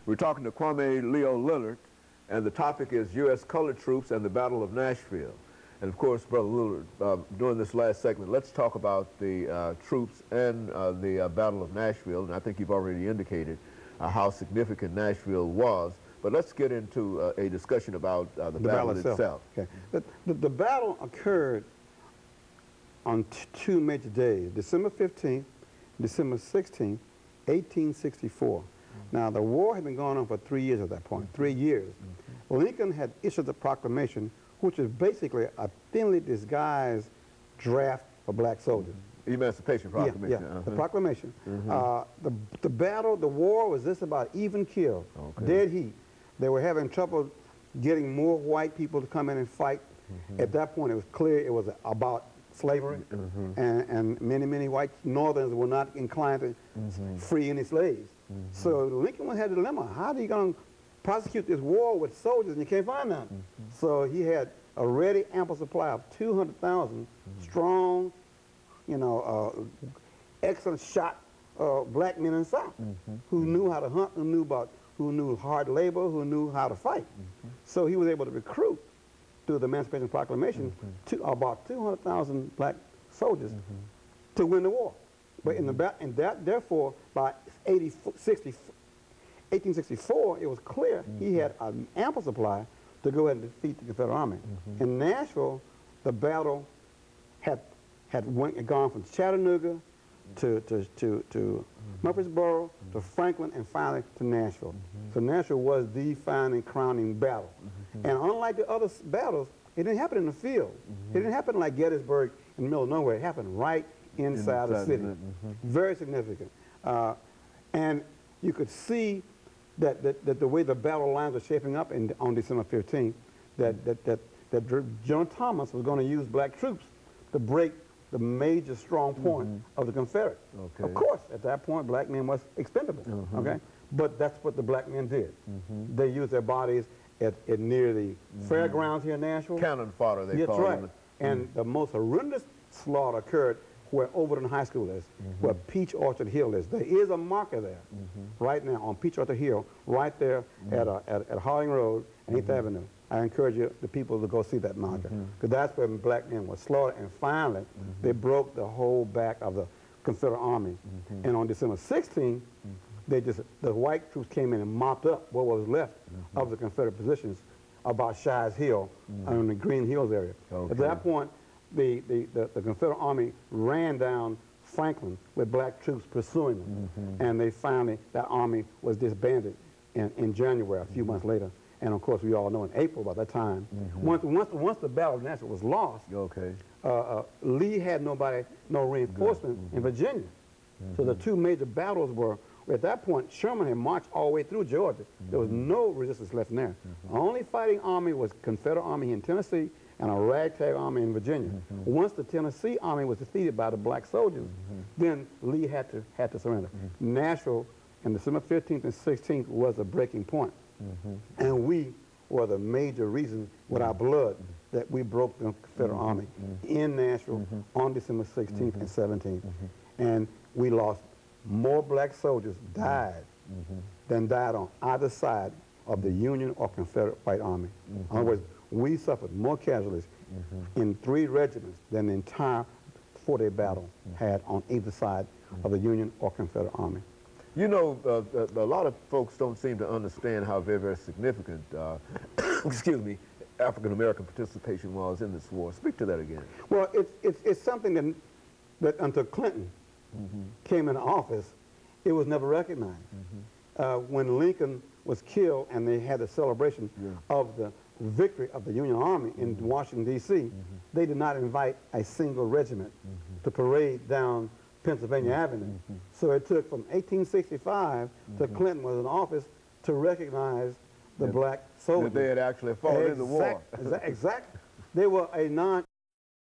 We're talking to Kwame LLillard, and the topic is U.S. colored troops and the Battle of Nashville. And of course, Brother Lillard, during this last segment, let's talk about the troops and the Battle of Nashville. And I think you've already indicated how significant Nashville was. But let's get into a discussion about the battle itself. Okay. The battle occurred on two major days, December 15th, December 16th, 1864. Now, the war had been going on for 3 years at that point, 3 years. Lincoln had issued the proclamation, which is basically a thinly disguised draft for black soldiers. Emancipation Proclamation. Yeah, the proclamation. The battle, the war was just about even kill, dead heat. They were having trouble getting more white people to come in and fight. At that point, it was clear it was about slavery, and many white Northerners were not inclined to free any slaves. So Lincoln had a dilemma. How are you going to prosecute this war with soldiers and you can't find none? So he had a ready, ample supply of 200,000 strong, excellent shot black men in the South who knew how to hunt, who knew hard labor, who knew how to fight. So he was able to recruit through the Emancipation Proclamation to about 200,000 black soldiers to win the war. But therefore, by 1864, it was clear he had an ample supply to go ahead and defeat the Confederate Army. In Nashville, the battle had gone from Chattanooga to Murfreesboro to Franklin and finally to Nashville. So Nashville was the final crowning battle. And unlike the other battles, it didn't happen in the field. It didn't happen like Gettysburg in the middle of nowhere. It happened right inside the city. Very significant. And you could see that the way the battle lines were shaping up on December 15th, that General Thomas was going to use black troops to break the major strong point of the Confederates. Of course, at that point, black men was expendable. But that's what the black men did. They used their bodies at near the fairgrounds here in Nashville. Cannon fodder, they call them. And the most horrendous slaughter occurred where Overton High School is, where Peach Orchard Hill is. There is a marker there right now on Peach Orchard Hill, right there at Harding Road and 8th Avenue. I encourage the people to go see that marker, because that's where black men were slaughtered. And finally, they broke the whole back of the Confederate Army. And on December 16th, the white troops came in and mopped up what was left of the Confederate positions about Shies Hill in the Green Hills area. At that point, the Confederate Army ran down Franklin with black troops pursuing them. And that army was disbanded in January, a few months later. And of course, we all know in April by that time, once the Battle of Nashville was lost, Lee had no reinforcement in Virginia. So the two major battles were, at that point, Sherman had marched all the way through Georgia. There was no resistance left in there. The only fighting army was Confederate Army in Tennessee and a ragtag army in Virginia. Once the Tennessee army was defeated by the black soldiers, then Lee had to surrender. Nashville, on December 15th and 16th, was a breaking point. And we were the major reason with our blood that we broke the Confederate Army in Nashville on December 16th and 17th. And we lost more black soldiers died than died on either side of the Union or Confederate White Army. In other words, we suffered more casualties in 3 regiments than the entire 4-day battle had on either side of the Union or Confederate Army. You know, a lot of folks don't seem to understand how very significant, excuse me, African-American participation was in this war. Speak to that again. Well, it's something that until Clinton came into office, it was never recognized. When Lincoln was killed and they had the celebration of the victory of the Union Army in Washington, D.C., they did not invite a single regiment to parade down Pennsylvania Avenue. So it took from 1865 to Clinton was in office to recognize the black soldiers. That they had actually fought in the war. Exactly. They were a